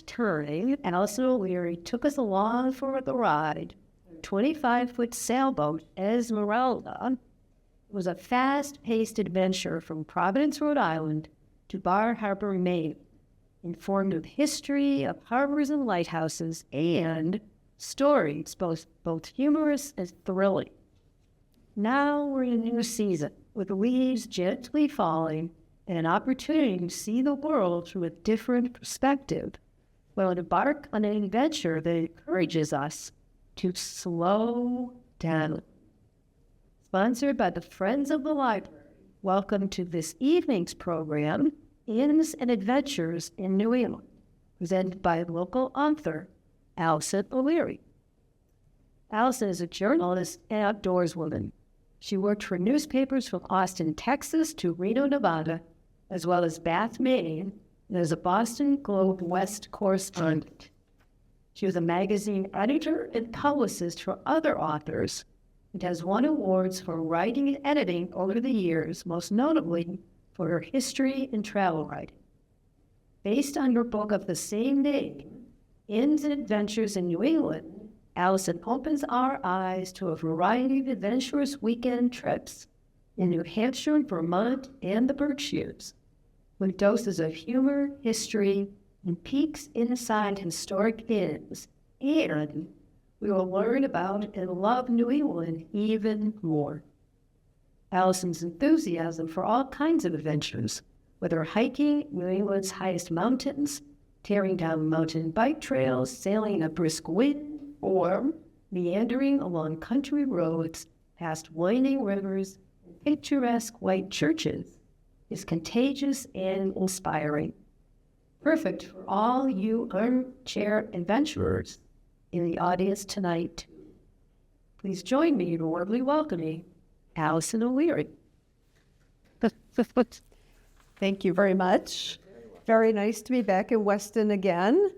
last time, Alison O'Leary took us along for the ride. 25-foot sailboat Esmeralda was a fast-paced adventure from Providence, Rhode Island to Bar Harbor, Maine, informed of history of harbors and lighthouses and stories both humorous and thrilling. Now we're in a new season, with leaves gently falling and an opportunity to see the world through a different perspective. We'll embark on an adventure that encourages us to slow down. Sponsored by the Friends of the Library, welcome to this evening's program, Inns and Adventures in New England, presented by local author Alison O'Leary. Alison is a journalist and outdoors woman. She worked for newspapers from Austin, Texas to Reno, Nevada, as well as Bath, Maine, and as a Boston Globe West correspondent. She was a magazine editor and publicist for other authors and has won awards for writing and editing over the years, most notably for her history and travel writing. Based on her book of the same name, Inns and Adventures in New England, Alison opens our eyes to a variety of adventurous weekend trips in New Hampshire, Vermont, and the Berkshires, with doses of humor, history, and peeks inside historic inns. And we will learn about and love New England even more. Alison's enthusiasm for all kinds of adventures, whether hiking New England's highest mountains, tearing down mountain bike trails, sailing a brisk wind, or meandering along country roads past winding rivers and picturesque white churches, is contagious and inspiring. Perfect for all you armchair adventurers in the audience tonight. Please join me in warmly welcoming Alison O'Leary. Thank you very much. Very nice to be back in Weston again,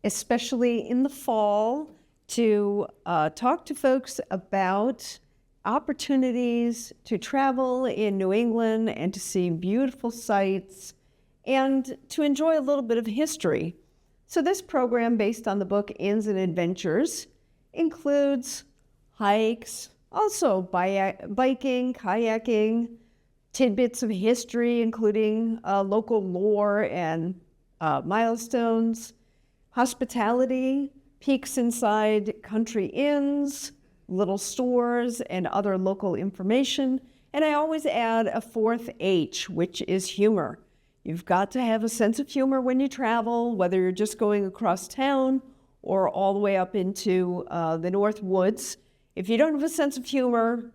especially in the fall, to talk to folks about opportunities to travel in New England and to see beautiful sights and to enjoy a little bit of history. So this program, based on the book Inns and Adventures, includes hikes, also biking, kayaking, tidbits of history, including local lore and milestones, hospitality, peeks inside country inns, little stores, and other local information. And I always add a fourth H, which is humor. You've got to have a sense of humor when you travel, whether you're just going across town or all the way up into the North Woods. If you don't have a sense of humor,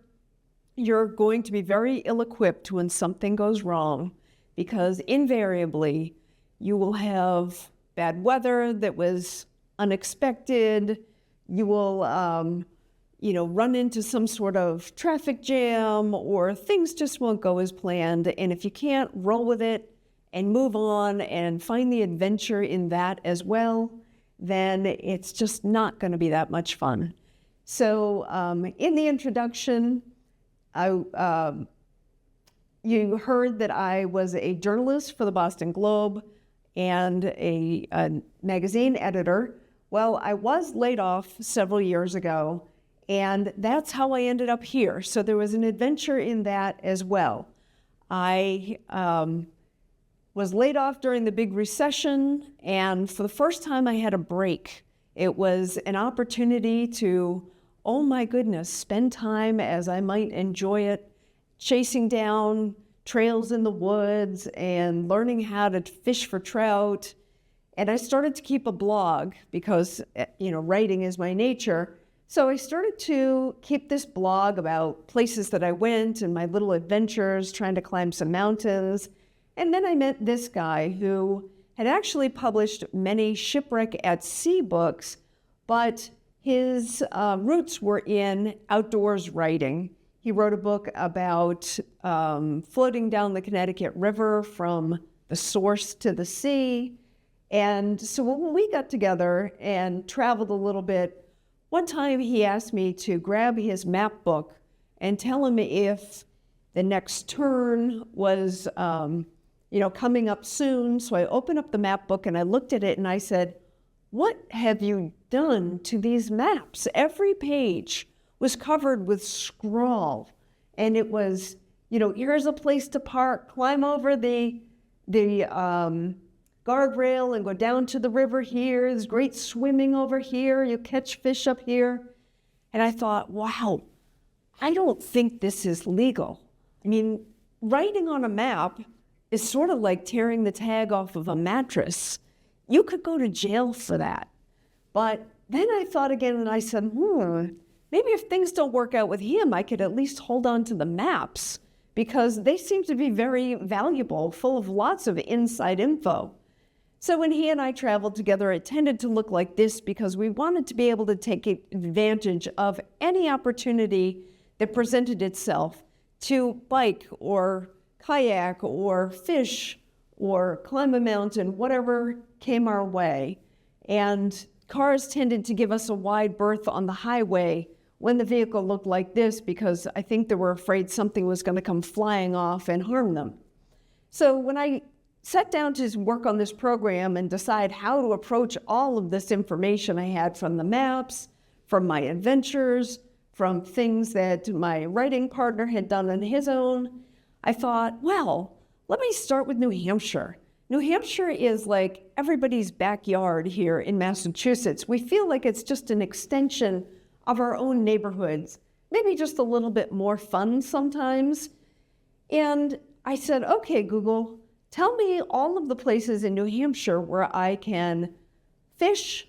you're going to be very ill-equipped when something goes wrong, because invariably you will have bad weather that was unexpected. You will, run into some sort of traffic jam, or things just won't go as planned. And if you can't roll with it and move on and find the adventure in that as well, then it's just not going to be that much fun. So in the introduction, you heard that I was a journalist for the Boston Globe and a magazine editor. Well, I was laid off several years ago, and that's how I ended up here. So there was an adventure in that as well. I was laid off during the big recession, and for the first time I had a break. It was an opportunity to, oh my goodness, spend time as I might enjoy it, chasing down trails in the woods and learning how to fish for trout. And I started to keep a blog because, writing is my nature. So I started to keep this blog about places that I went and my little adventures, trying to climb some mountains. And then I met this guy who had actually published many shipwreck at sea books, but his roots were in outdoors writing. He wrote a book about floating down the Connecticut River from the source to the sea. And so when we got together and traveled a little bit, one time he asked me to grab his map book and tell him if the next turn was coming up soon. So I opened up the map book and I looked at it and I said, what have you done to these maps? Every page was covered with scrawl. And it was, here's a place to park, climb over the guardrail and go down to the river here. There's great swimming over here. You catch fish up here. And I thought, wow, I don't think this is legal. I mean, writing on a map is sort of like tearing the tag off of a mattress. You could go to jail for that. But then I thought again and I said, maybe if things don't work out with him, I could at least hold on to the maps because they seem to be very valuable, full of lots of inside info. So when he and I traveled together, it tended to look like this because we wanted to be able to take advantage of any opportunity that presented itself to bike or kayak or fish or climb a mountain, whatever came our way. And cars tended to give us a wide berth on the highway when the vehicle looked like this because I think they were afraid something was going to come flying off and harm them. So when I sat down to work on this program and decide how to approach all of this information I had from the maps, from my adventures, from things that my writing partner had done on his own, I thought, well, let me start with New Hampshire. New Hampshire is like everybody's backyard here in Massachusetts. We feel like it's just an extension of our own neighborhoods, maybe just a little bit more fun sometimes. And I said, okay, Google, tell me all of the places in New Hampshire where I can fish,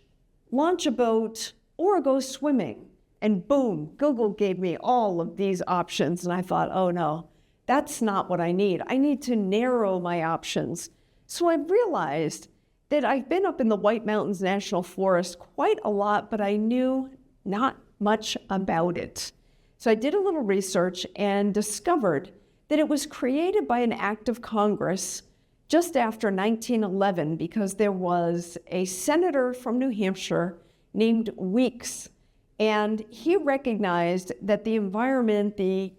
launch a boat, or go swimming. And boom, Google gave me all of these options. And I thought, oh no, that's not what I need. I need to narrow my options. So I realized that I've been up in the White Mountains National Forest quite a lot, but I knew not much about it. So I did a little research and discovered that it was created by an act of Congress just after 1911 because there was a senator from New Hampshire named Weeks, and he recognized that the environment, the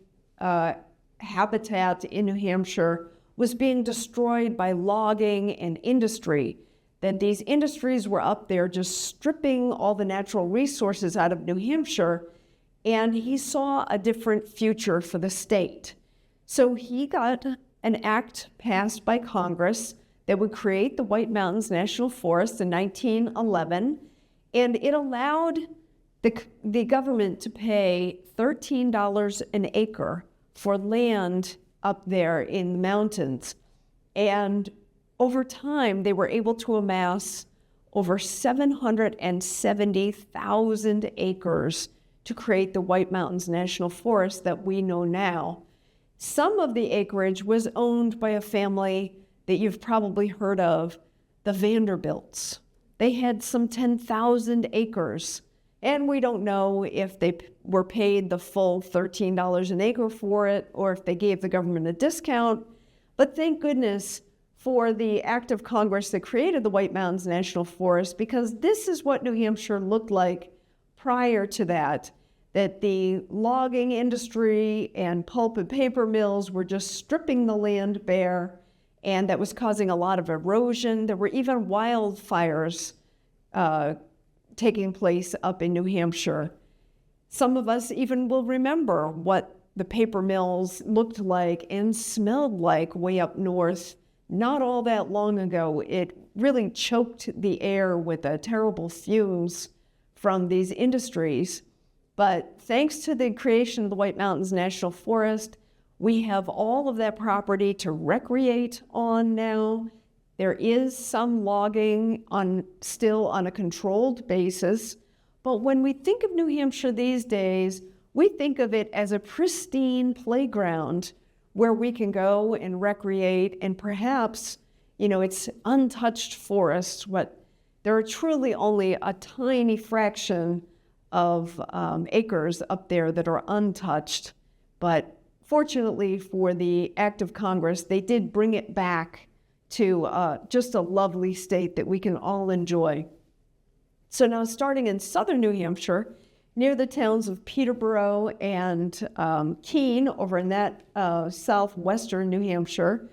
habitat in New Hampshire was being destroyed by logging and industry, that these industries were up there just stripping all the natural resources out of New Hampshire, and he saw a different future for the state. So he got an act passed by Congress that would create the White Mountains National Forest in 1911, and it allowed the government to pay $13 an acre for land up there in the mountains. And over time, they were able to amass over 770,000 acres to create the White Mountains National Forest that we know now. Some of the acreage was owned by a family that you've probably heard of, the Vanderbilts. They had some 10,000 acres. And we don't know if they were paid the full $13 an acre for it or if they gave the government a discount. But thank goodness for the act of Congress that created the White Mountains National Forest, because this is what New Hampshire looked like prior to that the logging industry and pulp and paper mills were just stripping the land bare, and that was causing a lot of erosion. There were even wildfires taking place up in New Hampshire. Some of us even will remember what the paper mills looked like and smelled like way up north not all that long ago. It really choked the air with the terrible fumes from these industries. But thanks to the creation of the White Mountains National Forest, we have all of that property to recreate on now. There is some logging still on a controlled basis, but when we think of New Hampshire these days, we think of it as a pristine playground where we can go and recreate, and perhaps, it's untouched forests. There are truly only a tiny fraction of acres up there that are untouched, but fortunately for the act of Congress, they did bring it back to just a lovely state that we can all enjoy. So now starting in southern New Hampshire, near the towns of Peterborough and Keene over in that southwestern New Hampshire,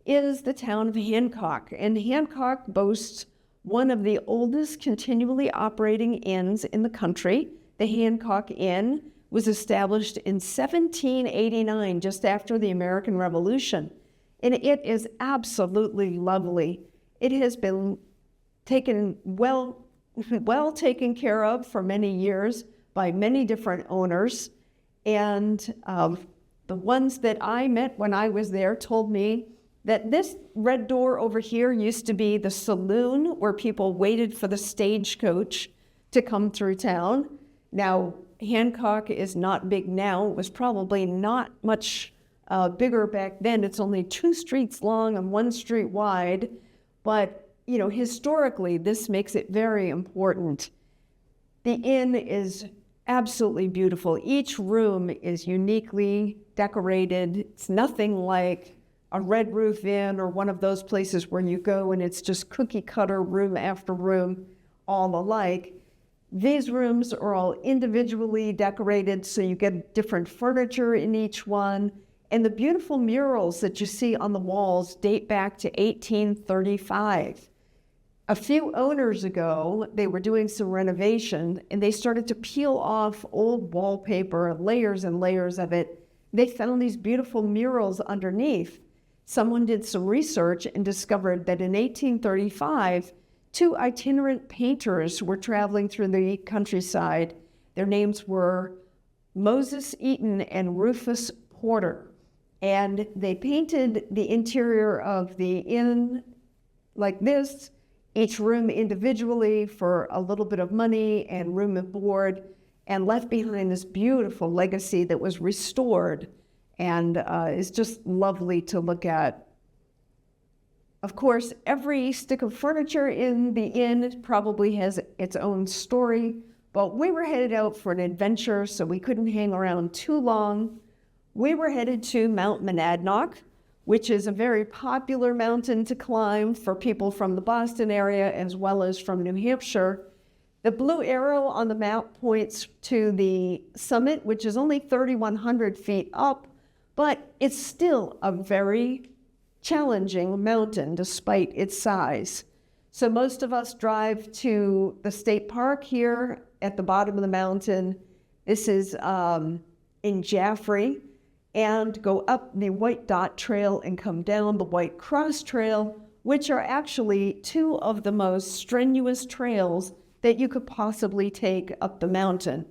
is the town of Hancock. And Hancock boasts one of the oldest continually operating inns in the country. The Hancock Inn was established in 1789, just after the American Revolution. And it is absolutely lovely. It has been taken well taken care of for many years by many different owners. And the ones that I met when I was there told me that this red door over here used to be the saloon where people waited for the stagecoach to come through town. Now, Hancock is not big now. It was probably not much bigger back then. It's only 2 streets long and 1 street wide. But, you know, historically, this makes it very important. The inn is absolutely beautiful. Each room is uniquely decorated. It's nothing like a Red Roof Inn or one of those places where you go and it's just cookie cutter room after room, all alike. These rooms are all individually decorated, so you get different furniture in each one. And the beautiful murals that you see on the walls date back to 1835. A few owners ago, they were doing some renovation and they started to peel off old wallpaper, layers and layers of it. They found these beautiful murals underneath. Someone did some research and discovered that in 1835, 2 itinerant painters were traveling through the countryside. Their names were Moses Eaton and Rufus Porter. And they painted the interior of the inn like this, each room individually for a little bit of money and room and board, and left behind this beautiful legacy that was restored and is just lovely to look at. Of course, every stick of furniture in the inn probably has its own story, but we were headed out for an adventure, so we couldn't hang around too long. We were headed to Mount Monadnock, which is a very popular mountain to climb for people from the Boston area as well as from New Hampshire. The blue arrow on the map points to the summit, which is only 3,100 feet up, but it's still a very challenging mountain despite its size. So most of us drive to the state park here at the bottom of the mountain. This is in Jaffrey, and go up the White Dot Trail and come down the White Cross Trail, which are actually 2 of the most strenuous trails that you could possibly take up the mountain.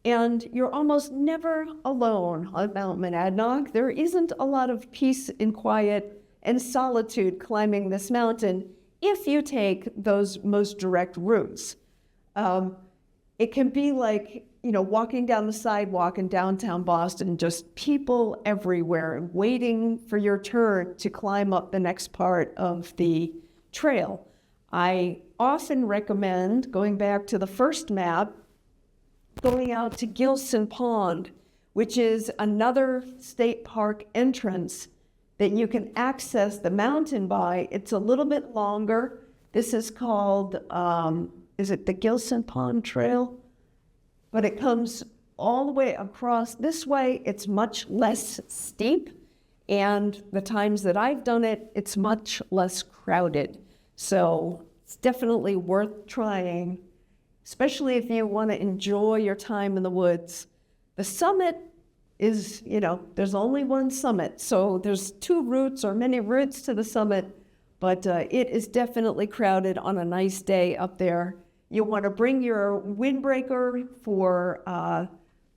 And you're almost never alone on Mount Monadnock. There isn't a lot of peace and quiet and solitude climbing this mountain if you take those most direct routes. It can be like, you know, walking down the sidewalk in downtown Boston, just people everywhere waiting for your turn to climb up the next part of the trail. I often recommend, going back to the first map, going out to Gilson Pond, which is another state park entrance that you can access the mountain by. It's a little bit longer. This is called, is it the Gilson Pond Trail? But it comes all the way across this way. It's much less steep, and the times that I've done it, it's much less crowded. So it's definitely worth trying, especially if you want to enjoy your time in the woods. The summit is, you know, there's only one summit, so there's 2 routes or many routes to the summit, but it is definitely crowded on a nice day up there. You'll want to bring your windbreaker for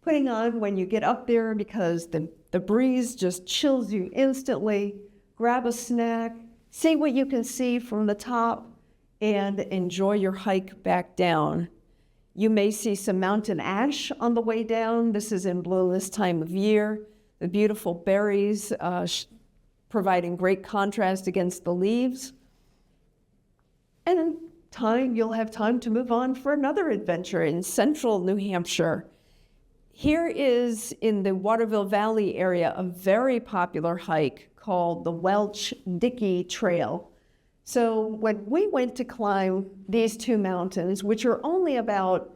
putting on when you get up there, because the breeze just chills you instantly. Grab a snack, see what you can see from the top, and enjoy your hike back down. You may see some mountain ash on the way down. This is in bloom this time of year. The beautiful berries providing great contrast against the leaves. And in time, you'll have time to move on for another adventure in central New Hampshire. Here is, in the Waterville Valley area, a very popular hike called the Welch Dickey Trail. So when we went to climb these 2 mountains, which are only about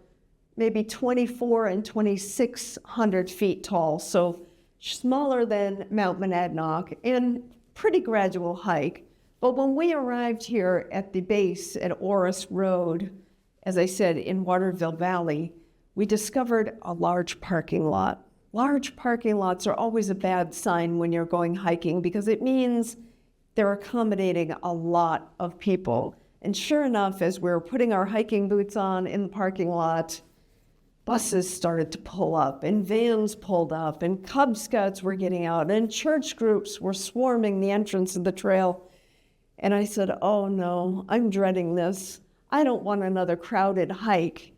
maybe 2,400 and 2,600 feet tall, so smaller than Mount Monadnock, and pretty gradual hike. But when we arrived here at the base at Orris Road, as I said, in Waterville Valley, we discovered a large parking lot. Large parking lots are always a bad sign when you're going hiking because it means they're accommodating a lot of people. And sure enough, as we were putting our hiking boots on in the parking lot, buses started to pull up and vans pulled up and Cub Scouts were getting out and church groups were swarming the entrance of the trail. And I said, oh no, I'm dreading this. I don't want another crowded hike.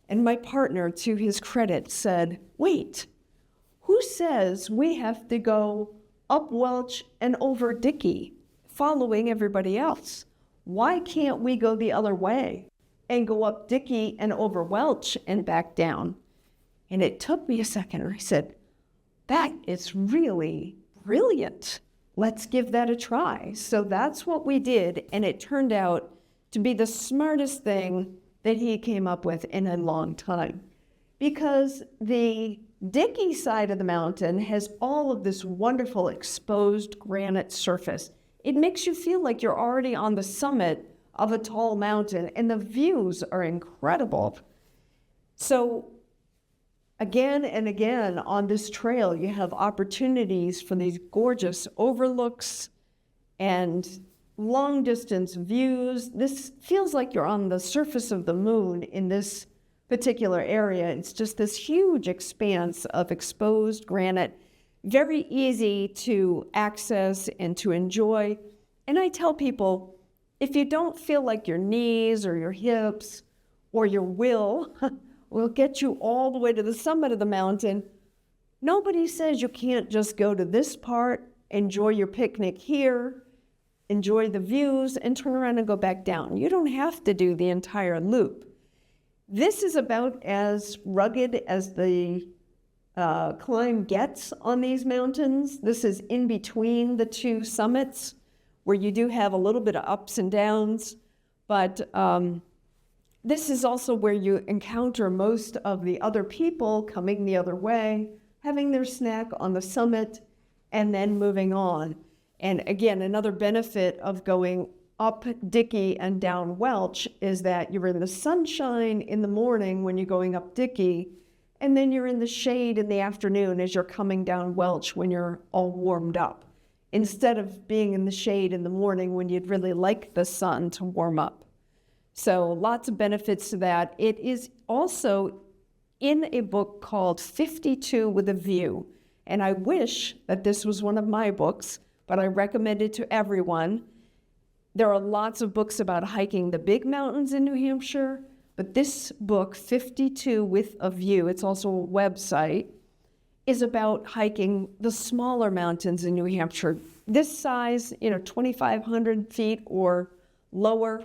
And my partner, to his credit, said, wait, who says we have to go up Welch and over Dickey, following everybody else? Why can't we go the other way and go up Dickey and over Welch and back down? And it took me a second, and I said, that is really brilliant. Let's give that a try. So that's what we did, and it turned out to be the smartest thing that he came up with in a long time. Because the Dickey side of the mountain has all of this wonderful exposed granite surface. It makes you feel like you're already on the summit of a tall mountain, and the views are incredible. So again and again on this trail, you have opportunities for these gorgeous overlooks and long distance views. This feels like you're on the surface of the moon in this particular area. It's just this huge expanse of exposed granite, very easy to access and to enjoy. And I tell people, if you don't feel like your knees or your hips or your will get you all the way to the summit of the mountain, nobody says you can't just go to this part, enjoy your picnic here, enjoy the views, and turn around and go back down. You don't have to do the entire loop. This is about as rugged as the climb gets on these mountains. This is in between the two summits where you do have a little bit of ups and downs, but this is also where you encounter most of the other people coming the other way, having their snack on the summit, and then moving on. And again, another benefit of going up Dickey and down Welch is that you're in the sunshine in the morning when you're going up Dickey, and then you're in the shade in the afternoon as you're coming down Welch when you're all warmed up, instead of being in the shade in the morning when you'd really like the sun to warm up. So lots of benefits to that. It is also in a book called 52 with a View, and I wish that this was one of my books, but I recommend it to everyone. There are lots of books about hiking the big mountains in New Hampshire, but this book, 52 with a View, it's also a website, is about hiking the smaller mountains in New Hampshire. This size, 2,500 feet or lower,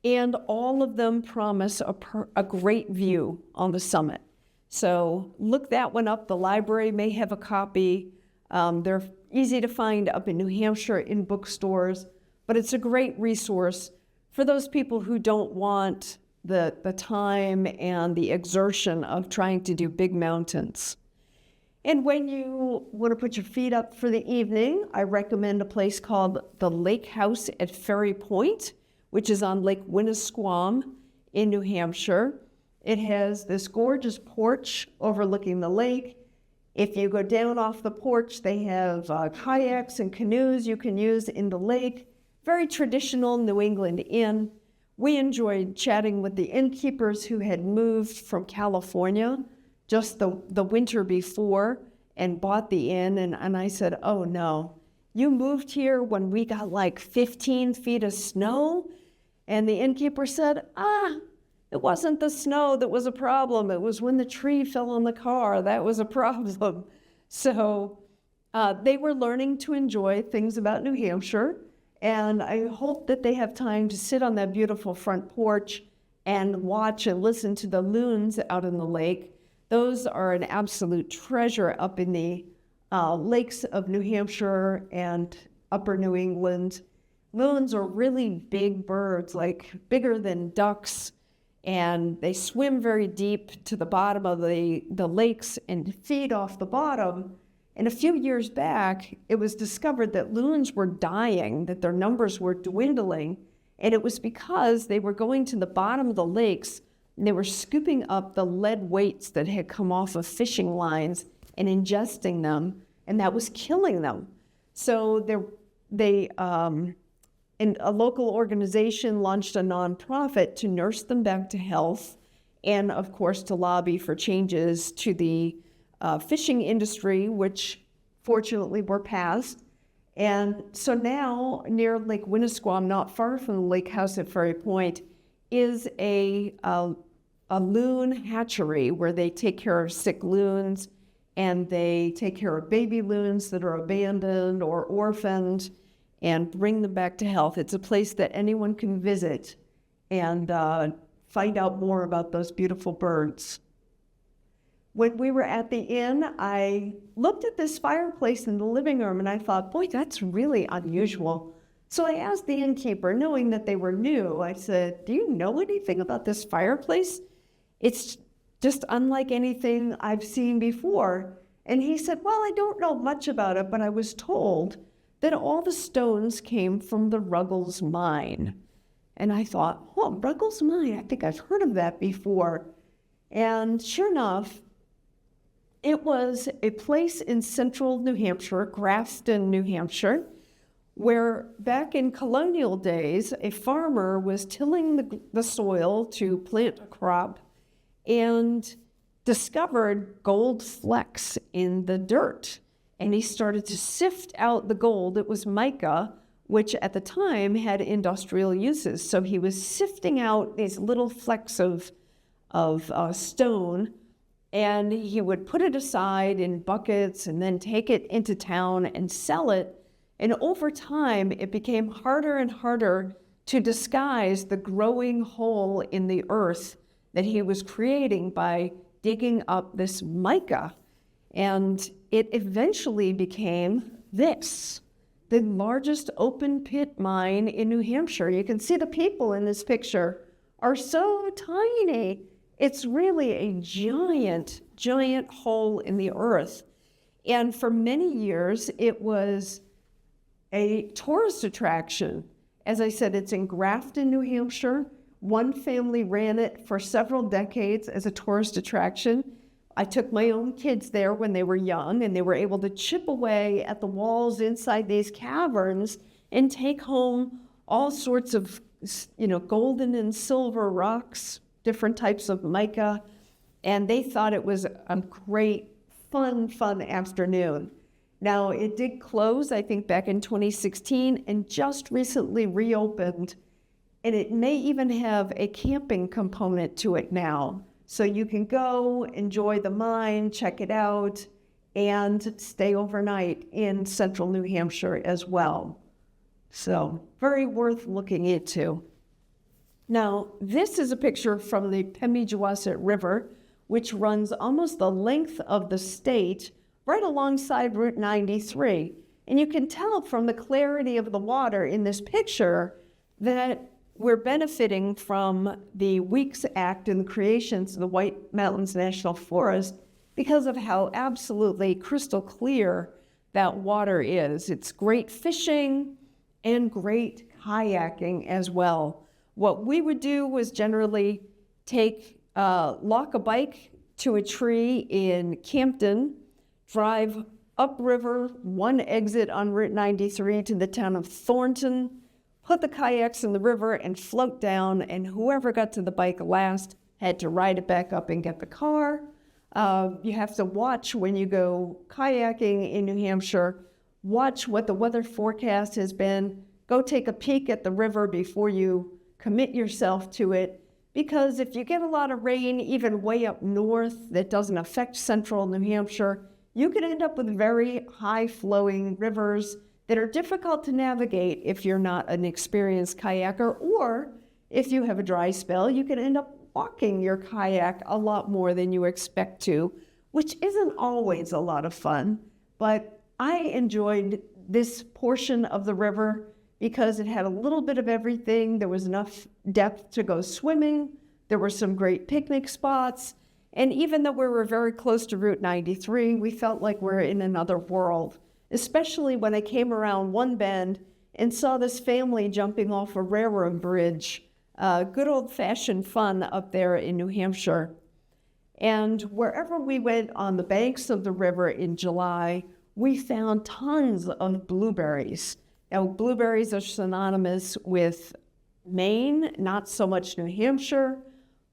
and all of them promise a great view on the summit. So look that one up. The library may have a copy. They're easy to find up in New Hampshire in bookstores, but it's a great resource for those people who don't want the time and the exertion of trying to do big mountains. And when you want to put your feet up for the evening, I recommend a place called the Lake House at Ferry Point, which is on Lake Winnisquam in New Hampshire. It has this gorgeous porch overlooking the lake. If you go down off the porch, they have kayaks and canoes you can use in the lake. Very traditional New England inn. We enjoyed chatting with the innkeepers who had moved from California just the winter before and bought the inn. And I said, oh no, you moved here when we got like 15 feet of snow? And the innkeeper said, it wasn't the snow that was a problem. It was when the tree fell on the car. That was a problem. So they were learning to enjoy things about New Hampshire. And I hope that they have time to sit on that beautiful front porch and watch and listen to the loons out in the lake. Those are an absolute treasure up in the lakes of New Hampshire and upper New England. Loons are really big birds, like bigger than ducks, and they swim very deep to the bottom of the lakes and feed off the bottom. And a few years back, it was discovered that loons were dying, that their numbers were dwindling, and it was because they were going to the bottom of the lakes and they were scooping up the lead weights that had come off of fishing lines and ingesting them, and that was killing them. So and a local organization launched a nonprofit to nurse them back to health, and of course to lobby for changes to the fishing industry, which fortunately were passed. And so now near Lake Winnisquam, not far from the lake house at Ferry Point, is a loon hatchery where they take care of sick loons and they take care of baby loons that are abandoned or orphaned and bring them back to health. It's a place that anyone can visit and find out more about those beautiful birds. When we were at the inn, I looked at this fireplace in the living room and I thought, boy, that's really unusual. So I asked the innkeeper, knowing that they were new, I said, do you know anything about this fireplace? It's just unlike anything I've seen before. And he said, well, I don't know much about it, but I was told that all the stones came from the Ruggles mine. And I thought, oh, Ruggles mine, I think I've heard of that before. And sure enough, it was a place in central New Hampshire, Grafton, New Hampshire, where back in colonial days, a farmer was tilling the soil to plant a crop and discovered gold flecks in the dirt. And he started to sift out the gold. It was mica, which at the time had industrial uses. So he was sifting out these little flecks of stone, and he would put it aside in buckets and then take it into town and sell it. And over time, it became harder and harder to disguise the growing hole in the earth that he was creating by digging up this mica. And it eventually became this, the largest open pit mine in New Hampshire. You can see the people in this picture are so tiny. It's really a giant, giant hole in the earth. And for many years, it was a tourist attraction. As I said, it's in Grafton, New Hampshire. One family ran it for several decades as a tourist attraction. I took my own kids there when they were young, and they were able to chip away at the walls inside these caverns and take home all sorts of, golden and silver rocks, different types of mica, and they thought it was a great, fun afternoon. Now, it did close, I think, back in 2016, and just recently reopened, and it may even have a camping component to it now. So you can go, enjoy the mine, check it out, and stay overnight in central New Hampshire as well. So very worth looking into. Now, this is a picture from the Pemigewasset River, which runs almost the length of the state, right alongside Route 93. And you can tell from the clarity of the water in this picture that we're benefiting from the Weeks Act and the creations of the White Mountains National Forest because of how absolutely crystal clear that water is. It's great fishing and great kayaking as well. What we would do was generally lock a bike to a tree in Campton, drive upriver, one exit on Route 93 to the town of Thornton, put the kayaks in the river and float down, and whoever got to the bike last had to ride it back up and get the car. You have to watch when you go kayaking in New Hampshire, watch what the weather forecast has been, go take a peek at the river before you commit yourself to it, because if you get a lot of rain, even way up north, that doesn't affect central New Hampshire, you could end up with very high-flowing rivers that are difficult to navigate if you're not an experienced kayaker, or if you have a dry spell, you can end up walking your kayak a lot more than you expect to, which isn't always a lot of fun. But I enjoyed this portion of the river because it had a little bit of everything. There was enough depth to go swimming. There were some great picnic spots. And even though we were very close to Route 93, we felt like we're in another world, especially when I came around one bend and saw this family jumping off a railroad bridge. Good old-fashioned fun up there in New Hampshire. And wherever we went on the banks of the river in July, we found tons of blueberries. Now, blueberries are synonymous with Maine, not so much New Hampshire,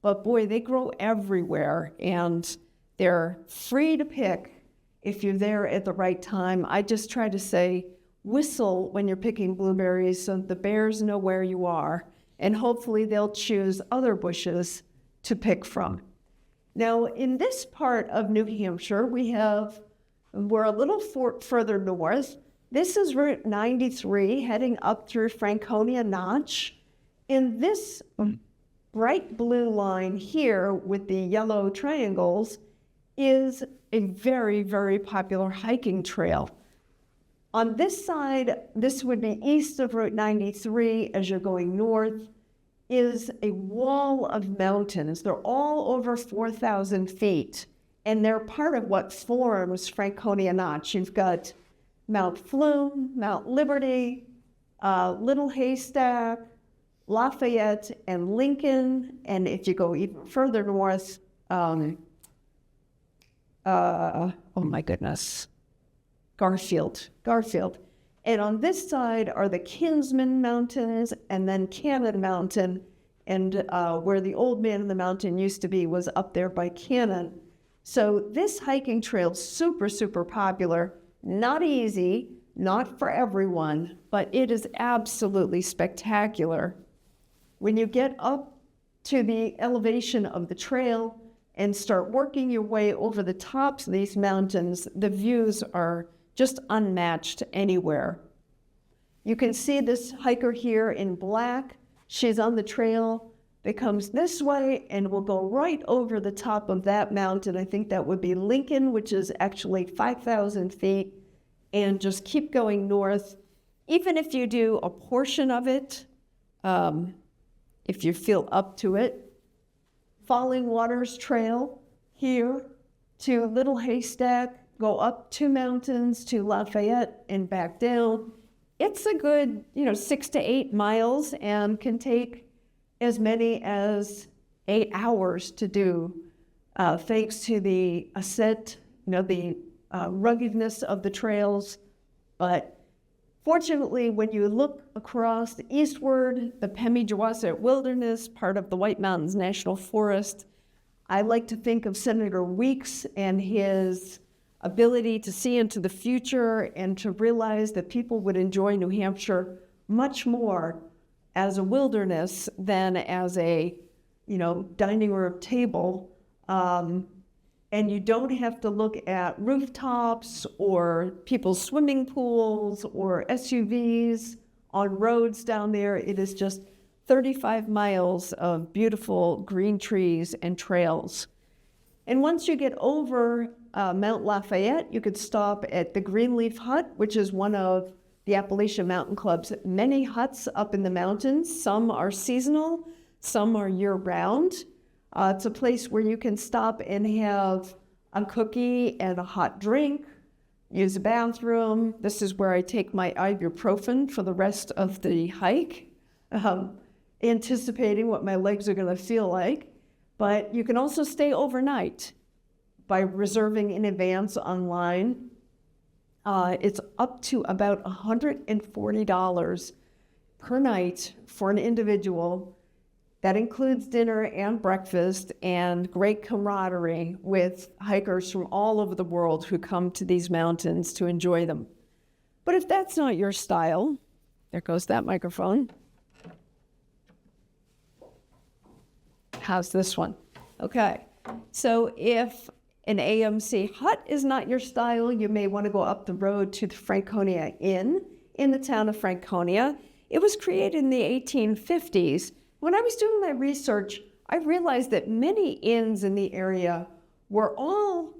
but boy, they grow everywhere, and they're free to pick if you're there at the right time. I just try to say, whistle when you're picking blueberries so the bears know where you are, and hopefully they'll choose other bushes to pick from. Now, in this part of New Hampshire, we're a little further north. This is Route 93 heading up through Franconia Notch. And this bright blue line here with the yellow triangles is a very, very popular hiking trail. On this side, this would be east of Route 93 as you're going north, is a wall of mountains. They're all over 4,000 feet, and they're part of what forms Franconia Notch. You've got Mount Flume, Mount Liberty, Little Haystack, Lafayette, and Lincoln, and if you go even further north, oh my goodness, Garfield. And on this side are the Kinsman Mountains and then Cannon Mountain, and where the Old Man in the Mountain used to be was up there by Cannon. So this hiking trail is super, super popular. Not easy, not for everyone, but it is absolutely spectacular. When you get up to the elevation of the trail and start working your way over the tops of these mountains, the views are just unmatched anywhere. You can see this hiker here in black. She's on the trail that comes this way and will go right over the top of that mountain. I think that would be Lincoln, which is actually 5,000 feet, and just keep going north. Even if you do a portion of it, if you feel up to it, Falling Waters Trail here to Little Haystack, go up 2 mountains to Lafayette and back down. It's a good, 6 to 8 miles and can take as many as 8 hours to do, thanks to the ascent, the ruggedness of the trails. But fortunately, when you look across eastward, the Pemigewasset Wilderness, part of the White Mountains National Forest, I like to think of Senator Weeks and his ability to see into the future and to realize that people would enjoy New Hampshire much more as a wilderness than as a, dining room table. And you don't have to look at rooftops or people's swimming pools or SUVs on roads down there. It is just 35 miles of beautiful green trees and trails. And once you get over Mount Lafayette, you could stop at the Greenleaf Hut, which is one of the Appalachian Mountain Club's many huts up in the mountains. Some are seasonal, some are year-round. It's a place where you can stop and have a cookie and a hot drink, use a bathroom. This is where I take my ibuprofen for the rest of the hike, anticipating what my legs are going to feel like. But you can also stay overnight by reserving in advance online. It's up to about $140 per night for an individual. That includes dinner and breakfast and great camaraderie with hikers from all over the world who come to these mountains to enjoy them. But if that's not your style, there goes that microphone. How's this one? Okay, so if an AMC hut is not your style, you may want to go up the road to the Franconia Inn in the town of Franconia. It was created in the 1850s. When I was doing my research, I realized that many inns in the area were all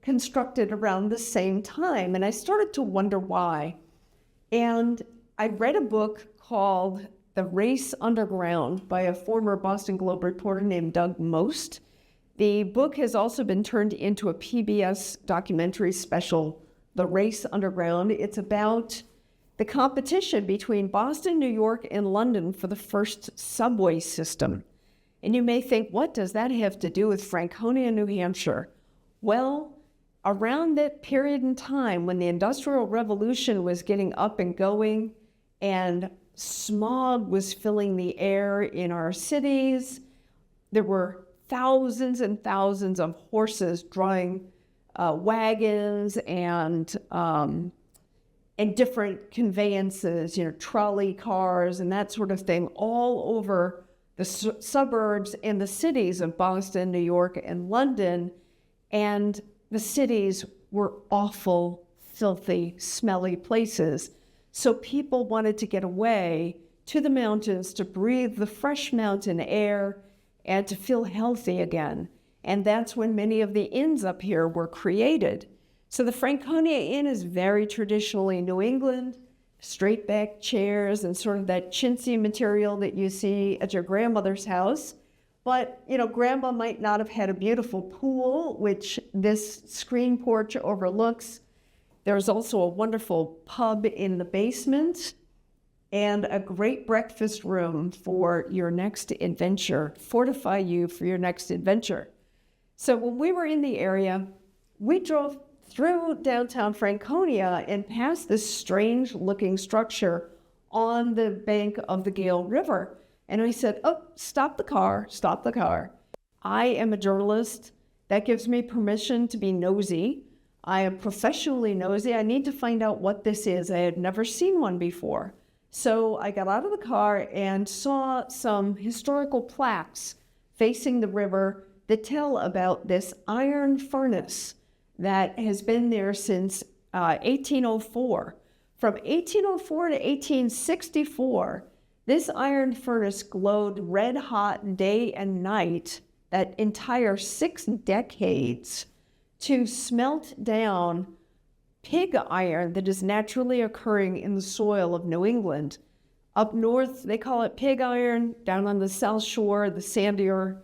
constructed around the same time, and I started to wonder why. And I read a book called The Race Underground by a former Boston Globe reporter named Doug Most. The book has also been turned into a PBS documentary special, The Race Underground. It's about the competition between Boston, New York, and London for the first subway system. And you may think, what does that have to do with Franconia, New Hampshire? Well, around that period in time when the Industrial Revolution was getting up and going and smog was filling the air in our cities, there were thousands and thousands of horses drawing wagons and different conveyances, trolley cars and that sort of thing, all over the suburbs and the cities of Boston, New York, and London. And the cities were awful, filthy, smelly places. So people wanted to get away to the mountains to breathe the fresh mountain air and to feel healthy again. And that's when many of the inns up here were created. So the Franconia Inn is very traditionally New England, straight back chairs and sort of that chintzy material that you see at your grandmother's house. But, grandma might not have had a beautiful pool, which this screen porch overlooks. There's also a wonderful pub in the basement and a great breakfast room for your next adventure, fortify you for your next adventure. So when we were in the area, we drove through downtown Franconia and past this strange looking structure on the bank of the Gale River. And I said, oh, stop the car. I am a journalist. That gives me permission to be nosy. I am professionally nosy. I need to find out what this is. I had never seen one before. So I got out of the car and saw some historical plaques facing the river that tell about this iron furnace that has been there since 1804. From 1804 to 1864, this iron furnace glowed red hot day and night, that entire 6 decades, to smelt down pig iron that is naturally occurring in the soil of New England. Up north, they call it pig iron. Down on the South Shore, the sandier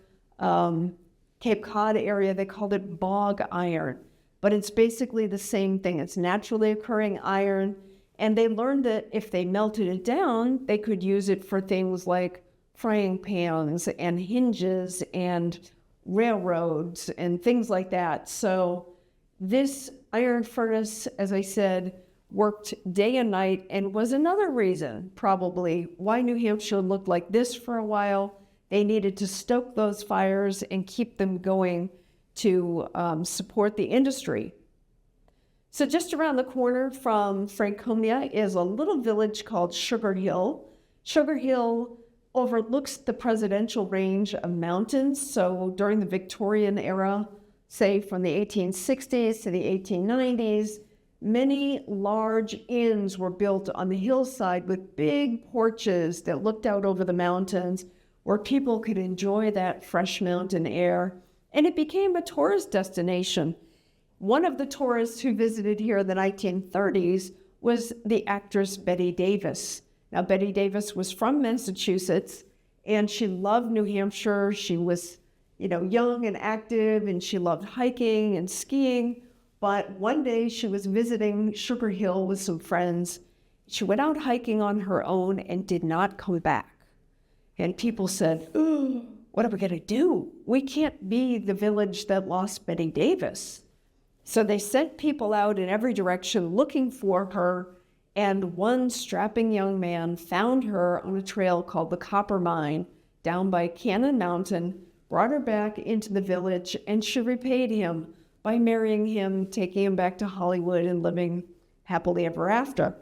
Cape Cod area, they called it bog iron. But it's basically the same thing. It's naturally occurring iron. And they learned that if they melted it down, they could use it for things like frying pans and hinges and railroads and things like that. So this iron furnace, as I said, worked day and night and was another reason probably why New Hampshire looked like this for a while. They needed to stoke those fires and keep them going to support the industry. So just around the corner from Franconia is a little village called Sugar Hill. Sugar Hill overlooks the presidential range of mountains. So during the Victorian era, say from the 1860s to the 1890s, many large inns were built on the hillside with big porches that looked out over the mountains where people could enjoy that fresh mountain air. And it became a tourist destination. One of the tourists who visited here in the 1930s was the actress Bette Davis. Now, Bette Davis was from Massachusetts, and she loved New Hampshire. She was, young and active, and she loved hiking and skiing. But one day she was visiting Sugar Hill with some friends. She went out hiking on her own and did not come back. And people said, "Ooh, what are we going to do? We can't be the village that lost Bette Davis." So they sent people out in every direction looking for her, and one strapping young man found her on a trail called the Copper Mine down by Cannon Mountain, brought her back into the village, and she repaid him by marrying him, taking him back to Hollywood, and living happily ever after.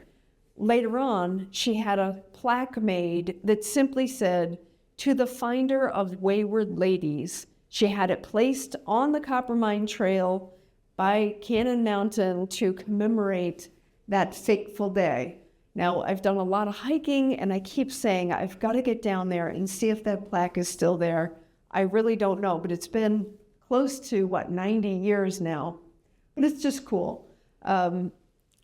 Later on, she had a plaque made that simply said, "To the finder of wayward ladies." She had it placed on the Copper Mine Trail by Cannon Mountain to commemorate that fateful day. Now, I've done a lot of hiking, and I keep saying I've got to get down there and see if that plaque is still there. I really don't know, but it's been close to, 90 years now. But it's just cool.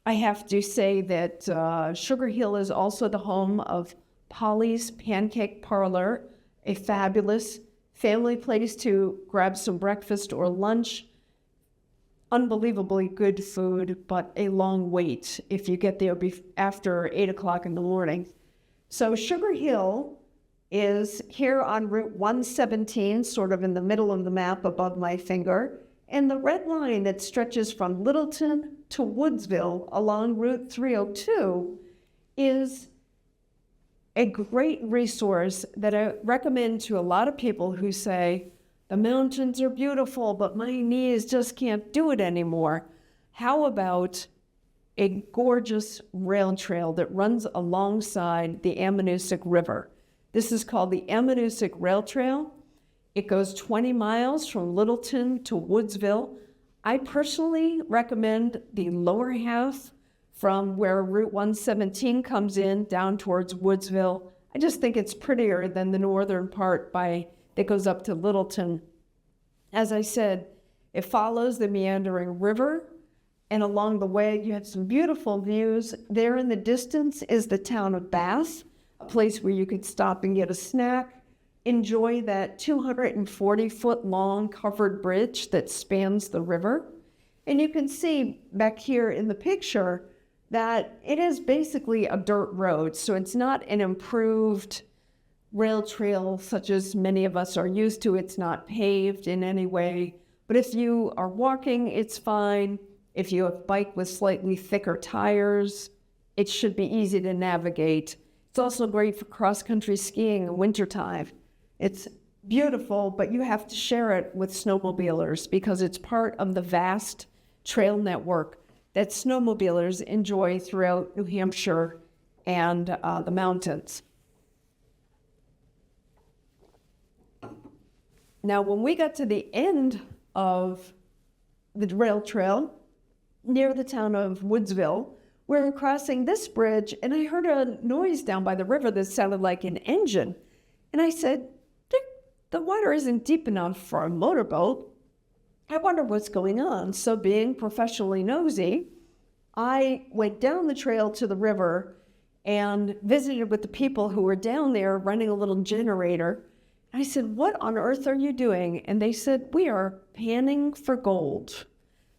I have to say that Sugar Hill is also the home of Polly's Pancake Parlor, a fabulous family place to grab some breakfast or lunch. Unbelievably good food, but a long wait if you get there after 8 o'clock in the morning. So Sugar Hill is here on Route 117, sort of in the middle of the map above my finger. And the red line that stretches from Littleton to Woodsville along Route 302 is a great resource that I recommend to a lot of people who say, the mountains are beautiful, but my knees just can't do it anymore. How about a gorgeous rail trail that runs alongside the Ammonoosuc River? This is called the Ammonoosuc Rail Trail. It goes 20 miles from Littleton to Woodsville. I personally recommend the lower half from where Route 117 comes in down towards Woodsville. I just think it's prettier than the northern part that goes up to Littleton. As I said, it follows the meandering river, and along the way you have some beautiful views. There in the distance is the town of Bath, a place where you could stop and get a snack, enjoy that 240-foot long covered bridge that spans the river. And you can see back here in the picture that it is basically a dirt road, so it's not an improved rail trail such as many of us are used to. It's not paved in any way, but if you are walking, it's fine. If you have a bike with slightly thicker tires, it should be easy to navigate. It's also great for cross-country skiing in wintertime. It's beautiful, but you have to share it with snowmobilers because it's part of the vast trail network that snowmobilers enjoy throughout New Hampshire and the mountains. Now, when we got to the end of the rail trail, near the town of Woodsville, we were crossing this bridge, and I heard a noise down by the river that sounded like an engine. And I said, the water isn't deep enough for a motorboat. I wonder what's going on. So being professionally nosy, I went down the trail to the river and visited with the people who were down there running a little generator. I said, what on earth are you doing? And they said, we are panning for gold.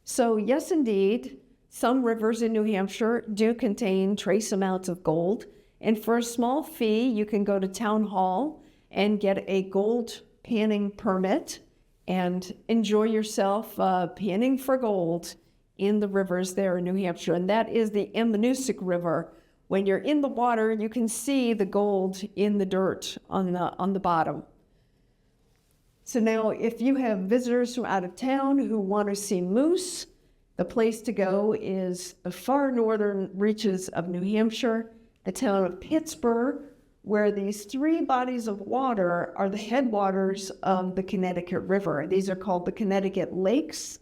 So yes, indeed, some rivers in New Hampshire do contain trace amounts of gold. And for a small fee, you can go to town hall and get a gold panning permit and enjoy yourself panning for gold in the rivers there in New Hampshire. And that is the Ammonoosuc River. When you're in the water, you can see the gold in the dirt on the bottom. So now if you have visitors from out of town who want to see moose, the place to go is the far northern reaches of New Hampshire, the town of Pittsburgh, where these three bodies of water are the headwaters of the Connecticut River. These are called the Connecticut Lakes.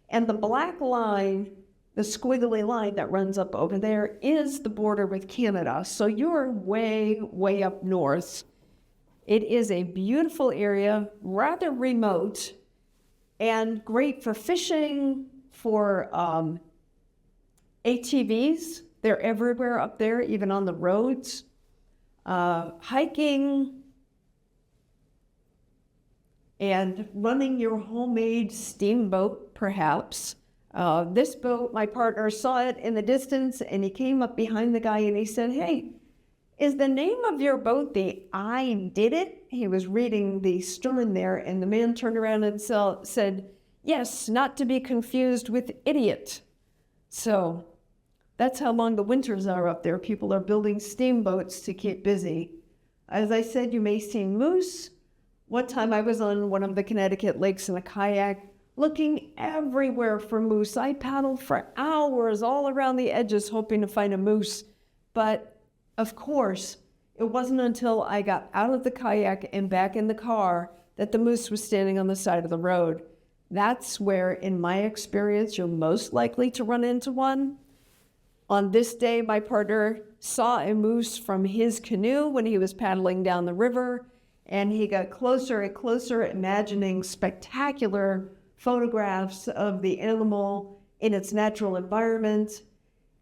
And the black line, the squiggly line that runs up over there, is the border with Canada. So you're way, way up north. It is a beautiful area, rather remote, and great for fishing, for ATVs. They're everywhere up there, even on the roads. Hiking, and running your homemade steamboat, perhaps. This boat, my partner saw it in the distance, and he came up behind the guy and he said, hey, is the name of your boat the I Did It? He was reading the stern there, and the man turned around and said, yes, not to be confused with idiot. So that's how long the winters are up there. People are building steamboats to keep busy. As I said, you may see moose. One time I was on one of the Connecticut lakes in a kayak, looking everywhere for moose. I paddled for hours all around the edges hoping to find a moose. But of course, it wasn't until I got out of the kayak and back in the car that the moose was standing on the side of the road. That's where, in my experience, you're most likely to run into one. On this day, my partner saw a moose from his canoe when he was paddling down the river, and he got closer and closer, imagining spectacular photographs of the animal in its natural environment.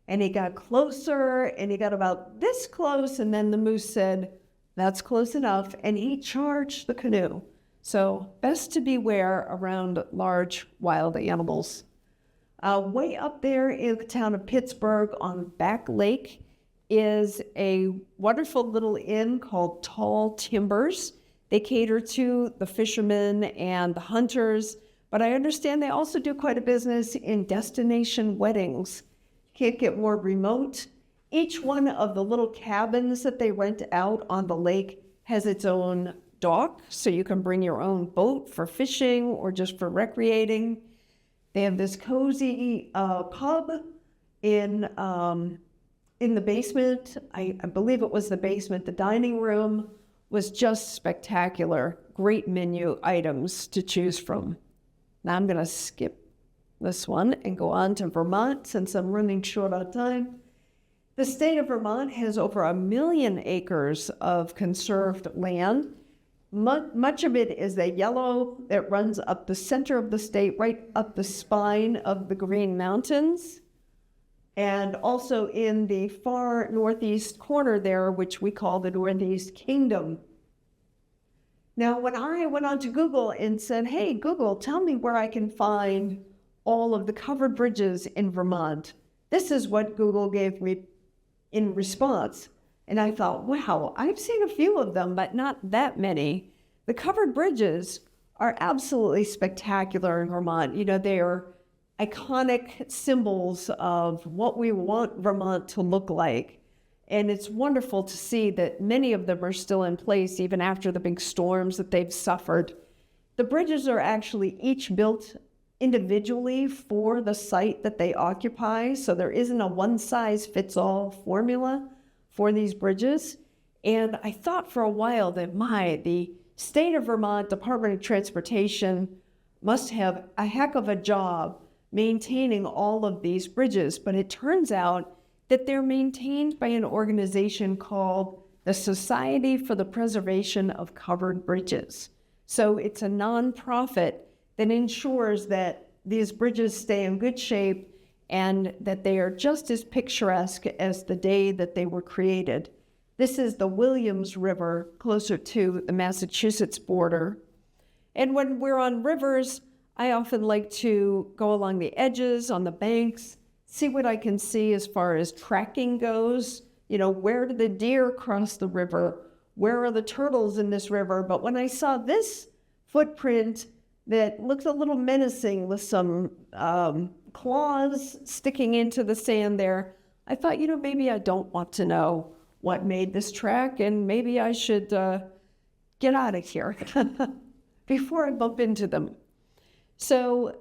And he got closer, and he got about this close, and then the moose said, that's close enough, and he charged the canoe. So best to beware around large wild animals. Way up there in the town of Pittsburgh on Back Lake is a wonderful little inn called Tall Timbers. They cater to the fishermen and the hunters, but I understand they also do quite a business in destination weddings. Can't get more remote. Each one of the little cabins that they rent out on the lake has its own dock, so you can bring your own boat for fishing or just for recreating. They have this cozy pub in the basement. I believe it was the basement. The dining room was just spectacular. Great menu items to choose from. Now I'm going to skip this one and go on to Vermont since I'm running short on time. The state of Vermont has over 1 million acres of conserved land. Much of it is the yellow that runs up the center of the state, right up the spine of the Green Mountains, and also in the far northeast corner there, which we call the Northeast Kingdom. Now, when I went onto Google and said, hey, Google, tell me where I can find all of the covered bridges in Vermont, this is what Google gave me in response. And I thought, wow, I've seen a few of them, but not that many. The covered bridges are absolutely spectacular in Vermont. You know, they are iconic symbols of what we want Vermont to look like. And it's wonderful to see that many of them are still in place even after the big storms that they've suffered. The bridges are actually each built individually for the site that they occupy, so there isn't a one-size-fits-all formula for these bridges. And I thought for a while that the state of Vermont Department of Transportation must have a heck of a job maintaining all of these bridges, but it turns out that they're maintained by an organization called the Society for the Preservation of Covered Bridges. So it's a nonprofit that ensures that these bridges stay in good shape and that they are just as picturesque as the day that they were created. This is the Williams River, closer to the Massachusetts border. And when we're on rivers, I often like to go along the edges, on the banks, see what I can see as far as tracking goes. You know, where do the deer cross the river? Where are the turtles in this river? But when I saw this footprint that looked a little menacing with some claws sticking into the sand there, I thought, you know, maybe I don't want to know what made this track, and maybe I should get out of here before I bump into them. So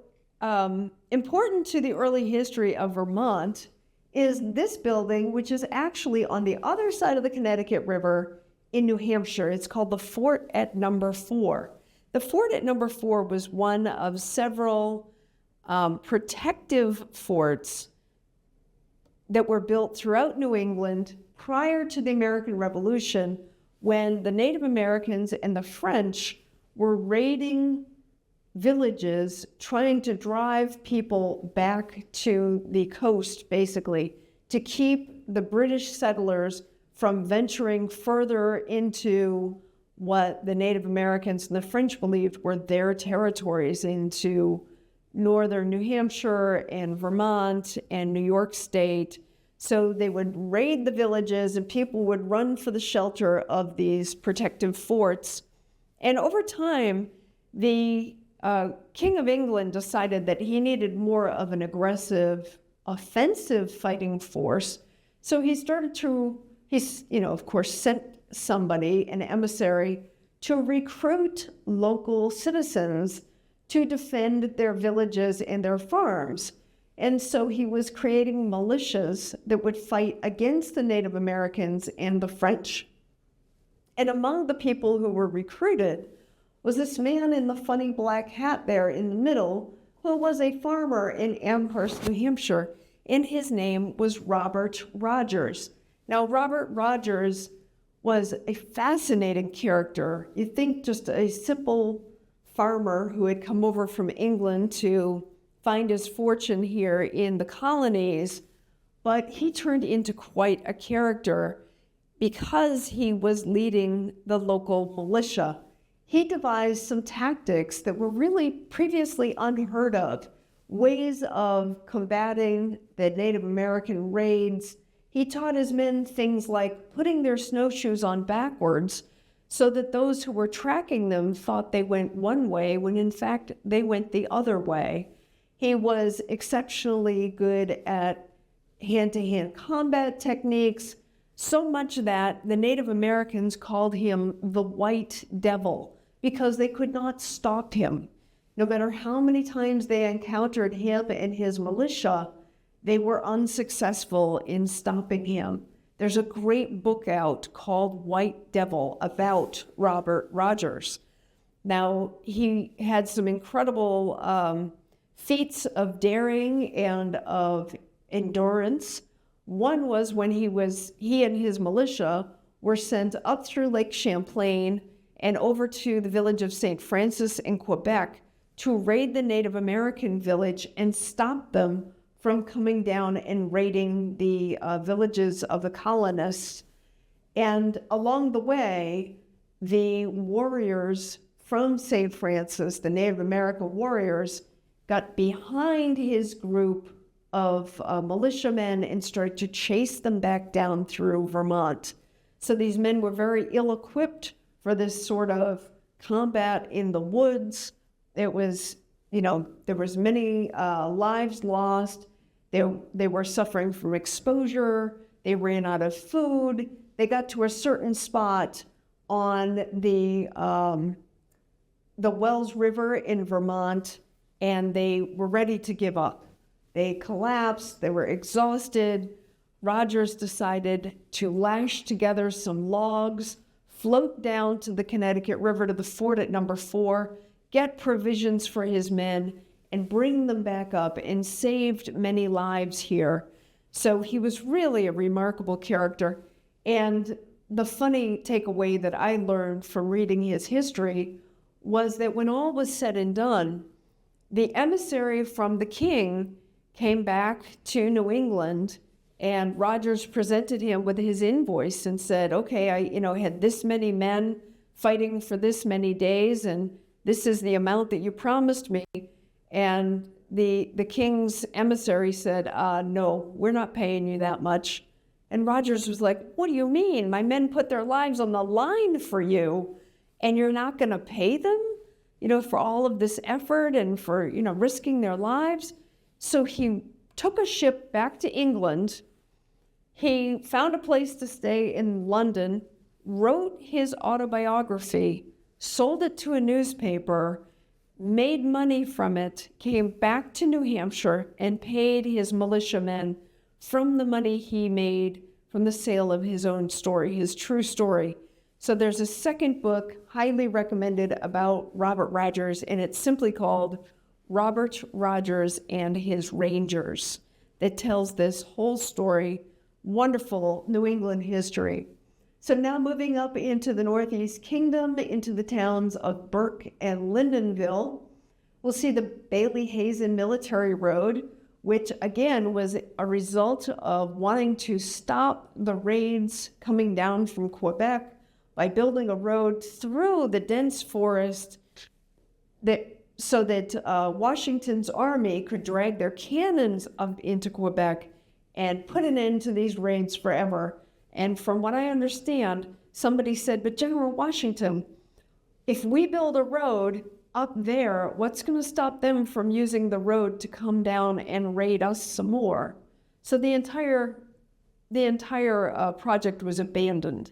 important to the early history of Vermont is this building, which is actually on the other side of the Connecticut River in New Hampshire. It's called the Fort at Number 4. The fort at Number 4 was one of several protective forts that were built throughout New England prior to the American Revolution, when the Native Americans and the French were raiding villages, trying to drive people back to the coast, basically, to keep the British settlers from venturing further into what the Native Americans and the French believed were their territories, into northern New Hampshire and Vermont and New York State. So they would raid the villages and people would run for the shelter of these protective forts. And over time, the King of England decided that he needed more of an aggressive, offensive fighting force. So he started to, of course, sent somebody, an emissary, to recruit local citizens to defend their villages and their farms. And so he was creating militias that would fight against the Native Americans and the French. And among the people who were recruited was this man in the funny black hat there in the middle, who was a farmer in Amherst, New Hampshire, and his name was Robert Rogers. Now, Robert Rogers was a fascinating character. You think just a simple farmer who had come over from England to find his fortune here in the colonies, but he turned into quite a character because he was leading the local militia. he devised some tactics that were really previously unheard of, ways of combating the Native American raids. He taught his men things like putting their snowshoes on backwards so that those who were tracking them thought they went one way when in fact they went the other way. He was exceptionally good at hand-to-hand combat techniques, so much that the Native Americans called him the White Devil because they could not stop him. No matter how many times they encountered him and his militia, they were unsuccessful in stopping him. There's a great book out called White Devil about Robert Rogers. Now, he had some incredible feats of daring and of endurance. One was when he and his militia were sent up through Lake Champlain and over to the village of St. Francis in Quebec to raid the Native American village and stop them from coming down and raiding the villages of the colonists. And along the way, the warriors from St. Francis, the Native American warriors, got behind his group of militiamen and started to chase them back down through Vermont. So these men were very ill-equipped for this sort of combat in the woods. It was, there was many lives lost. They were suffering from exposure. They ran out of food. They got to a certain spot on the Wells River in Vermont, and they were ready to give up. They collapsed. They were exhausted. Rogers decided to lash together some logs, float down to the Connecticut River to the fort at number 4, get provisions for his men, and bring them back up, and saved many lives here. So he was really a remarkable character. And the funny takeaway that I learned from reading his history was that when all was said and done, the emissary from the king came back to New England, and Rogers presented him with his invoice and said, okay, I had this many men fighting for this many days, and this is the amount that you promised me. And the king's emissary said, no, we're not paying you that much. And Rogers was like, what do you mean? My men put their lives on the line for you, and you're not going to pay them, for all of this effort and for, risking their lives? So he took a ship back to England. He found a place to stay in London, wrote his autobiography, sold it to a newspaper, made money from it, came back to New Hampshire, and paid his militiamen from the money he made from the sale of his own story, his true story. So there's a second book, highly recommended, about Robert Rogers, and it's simply called Robert Rogers and His Rangers, that tells this whole story, wonderful New England history. So now moving up into the Northeast Kingdom, into the towns of Burke and Lyndonville, we'll see the Bailey-Hazen Military Road, which again was a result of wanting to stop the raids coming down from Quebec by building a road through the dense forest so that Washington's army could drag their cannons up into Quebec and put an end to these raids forever. And from what I understand, somebody said, but General Washington, if we build a road up there, what's going to stop them from using the road to come down and raid us some more? So the entire project was abandoned.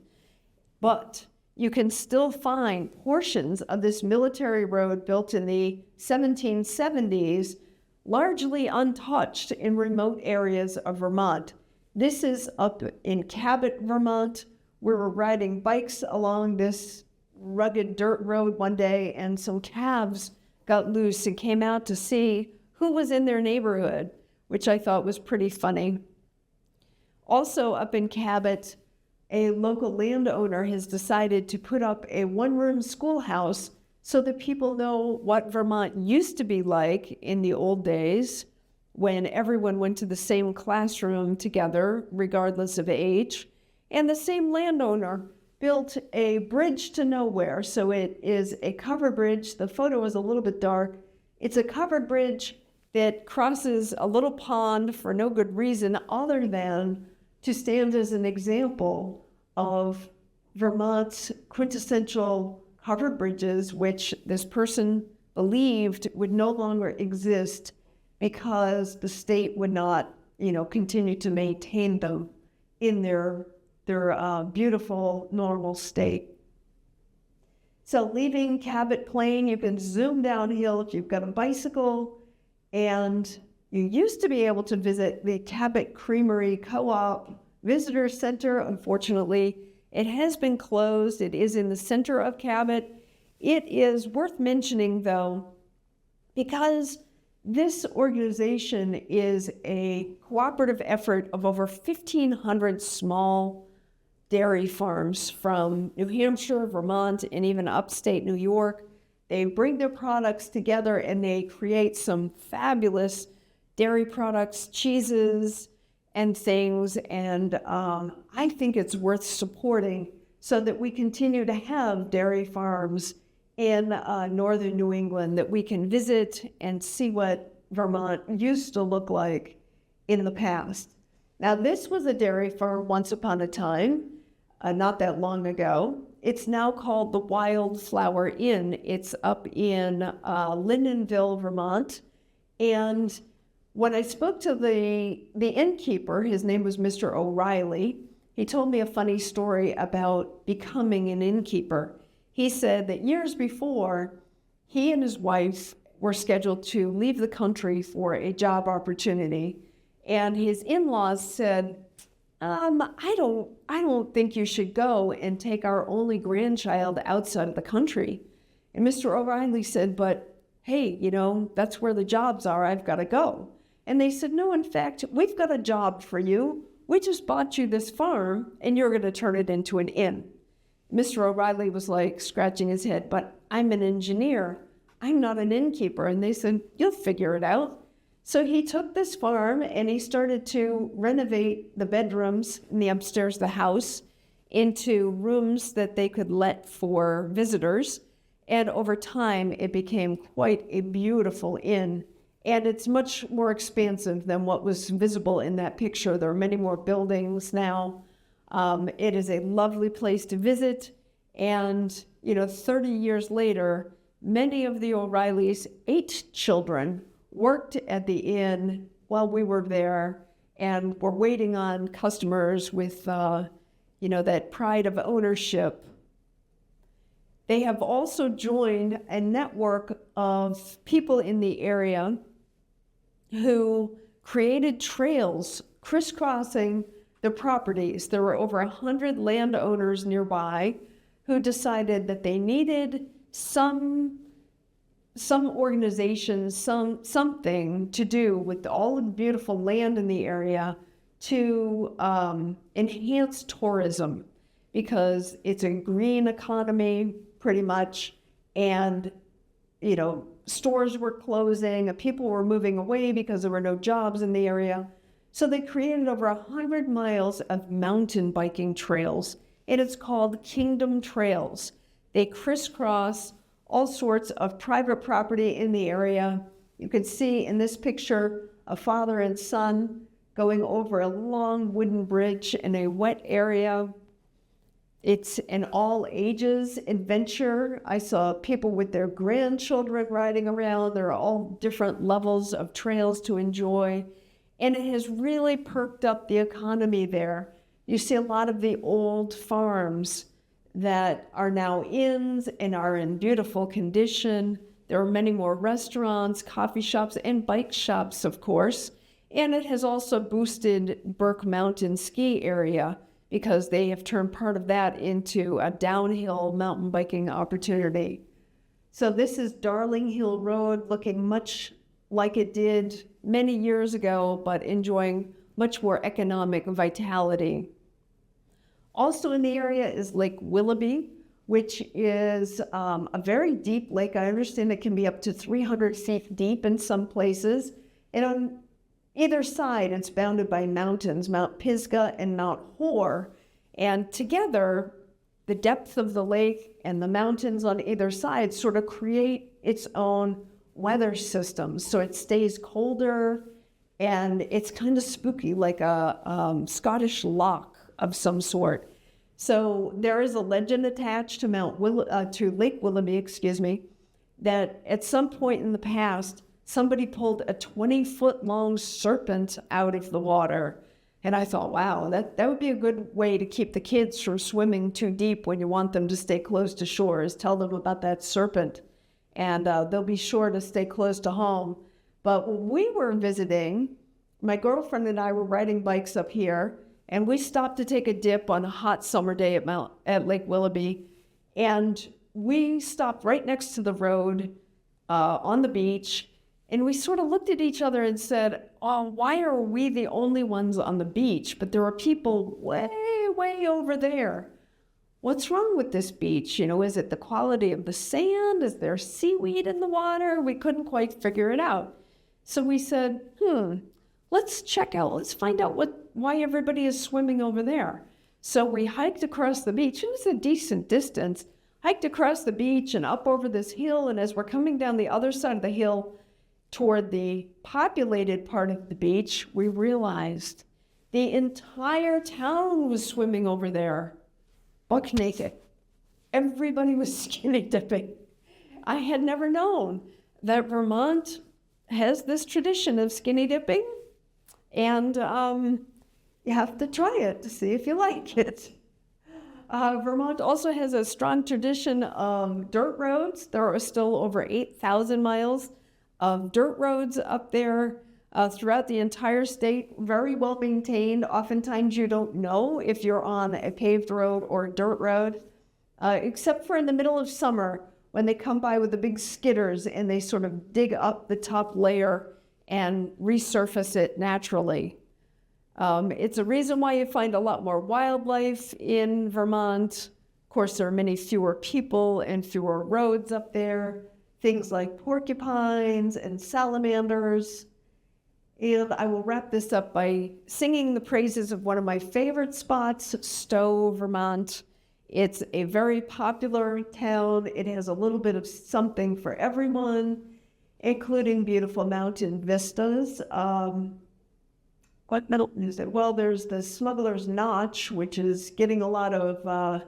But you can still find portions of this military road built in the 1770s, largely untouched in remote areas of Vermont. This is up in Cabot, Vermont. We were riding bikes along this rugged dirt road one day, and some calves got loose and came out to see who was in their neighborhood, which I thought was pretty funny. Also up in Cabot, a local landowner has decided to put up a one-room schoolhouse so that people know what Vermont used to be like in the old days when everyone went to the same classroom together, regardless of age. And the same landowner built a bridge to nowhere. So it is a covered bridge. The photo is a little bit dark. It's a covered bridge that crosses a little pond for no good reason other than to stand as an example of Vermont's quintessential covered bridges, which this person believed would no longer exist because the state would not, continue to maintain them in their beautiful, normal state. So leaving Cabot Plain, you can zoom downhill if you've got a bicycle, and you used to be able to visit the Cabot Creamery Co-op Visitor Center. Unfortunately, it has been closed. It is in the center of Cabot. It is worth mentioning, though, because this organization is a cooperative effort of over 1,500 small dairy farms from New Hampshire, Vermont, and even upstate New York. They bring their products together and they create some fabulous dairy products, cheeses, and things. And I think it's worth supporting so that we continue to have dairy farms in northern New England that we can visit and see what Vermont used to look like in the past. Now, this was a dairy farm once upon a time, not that long ago. It's now called the Wildflower Inn. It's up in Lindenville, Vermont. And when I spoke to the innkeeper, his name was Mr. O'Reilly, he told me a funny story about becoming an innkeeper. He said that years before, he and his wife were scheduled to leave the country for a job opportunity. And his in-laws said, I don't think you should go and take our only grandchild outside of the country. And Mr. O'Reilly said, but hey, that's where the jobs are. I've got to go. And they said, no, in fact, we've got a job for you. We just bought you this farm and you're going to turn it into an inn. Mr. O'Reilly was like scratching his head, but I'm an engineer. I'm not an innkeeper. And they said, you'll figure it out. So he took this farm and he started to renovate the bedrooms in the upstairs of the house into rooms that they could let for visitors. And over time, it became quite a beautiful inn. And it's much more expansive than what was visible in that picture. There are many more buildings now. It is a lovely place to visit. And, 30 years later, many of the O'Reillys' 8 children worked at the inn while we were there and were waiting on customers with, that pride of ownership. They have also joined a network of people in the area who created trails crisscrossing the properties. There were over 100 landowners nearby who decided that they needed some organization, something to do with all of the beautiful land in the area to enhance tourism, because it's a green economy pretty much, and stores were closing and people were moving away because there were no jobs in the area. So they created over 100 miles of mountain biking trails, and it's called Kingdom Trails. They crisscross all sorts of private property in the area. You can see in this picture a father and son going over a long wooden bridge in a wet area. It's an all ages adventure. I saw people with their grandchildren riding around. There are all different levels of trails to enjoy. And it has really perked up the economy there. You see a lot of the old farms that are now inns and are in beautiful condition. There are many more restaurants, coffee shops, and bike shops, of course. And it has also boosted Burke Mountain ski area because they have turned part of that into a downhill mountain biking opportunity. So this is Darling Hill Road, looking much like it did many years ago, but enjoying much more economic vitality. Also in the area is Lake Willoughby, which is a very deep lake. I understand it can be up to 300 feet deep in some places. And on either side, it's bounded by mountains, Mount Pisgah and Mount Hoare. And together, the depth of the lake and the mountains on either side sort of create its own weather system. So it stays colder, and it's kind of spooky, like a Scottish loch of some sort. So there is a legend attached to to Lake Willoughby, that at some point in the past, somebody pulled a 20-foot-long serpent out of the water. And I thought, wow, that would be a good way to keep the kids from swimming too deep when you want them to stay close to shore, is tell them about that serpent. And they'll be sure to stay close to home. But when we were visiting, my girlfriend and I were riding bikes up here, and we stopped to take a dip on a hot summer day at Lake Willoughby. And we stopped right next to the road on the beach, and we sort of looked at each other and said, oh, why are we the only ones on the beach? But there are people way, way over there. What's wrong with this beach? Is it the quality of the sand? Is there seaweed in the water? We couldn't quite figure it out. So we said, let's check out, let's find out why everybody is swimming over there. So we hiked across the beach. It was a decent distance. Hiked across the beach and up over this hill, and as we're coming down the other side of the hill toward the populated part of the beach, we realized the entire town was swimming over there, buck naked. Everybody was skinny dipping. I had never known that Vermont has this tradition of skinny dipping, and you have to try it to see if you like it. Vermont also has a strong tradition of dirt roads. There are still over 8,000 miles of dirt roads up there throughout the entire state, very well maintained. Oftentimes you don't know if you're on a paved road or a dirt road, except for in the middle of summer when they come by with the big skidders and they sort of dig up the top layer and resurface it naturally. It's a reason why you find a lot more wildlife in Vermont. Of course, there are many fewer people and fewer roads up there. Things like porcupines and salamanders. And I will wrap this up by singing the praises of one of my favorite spots, Stowe, Vermont. It's a very popular town. It has a little bit of something for everyone, including beautiful mountain vistas. What middle is it? Well, there's the Smuggler's Notch, which is getting a lot of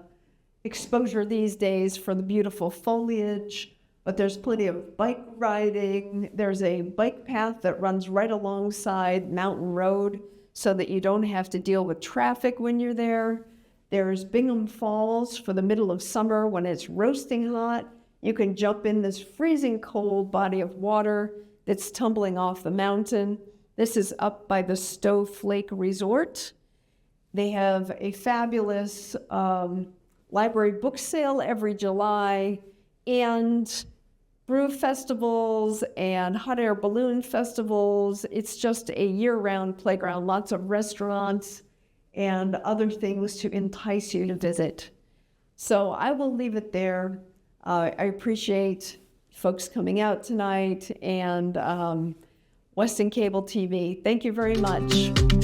exposure these days for the beautiful foliage, but there's plenty of bike riding. There's a bike path that runs right alongside Mountain Road so that you don't have to deal with traffic when you're there. There's Bingham Falls for the middle of summer when it's roasting hot. You can jump in this freezing cold body of water that's tumbling off the mountain. This is up by the Stowe Lake Resort. They have a fabulous library book sale every July, and brew festivals and hot air balloon festivals. It's just a year-round playground, lots of restaurants and other things to entice you to visit. So I will leave it there. I appreciate folks coming out tonight, and Weston Cable TV. Thank you very much.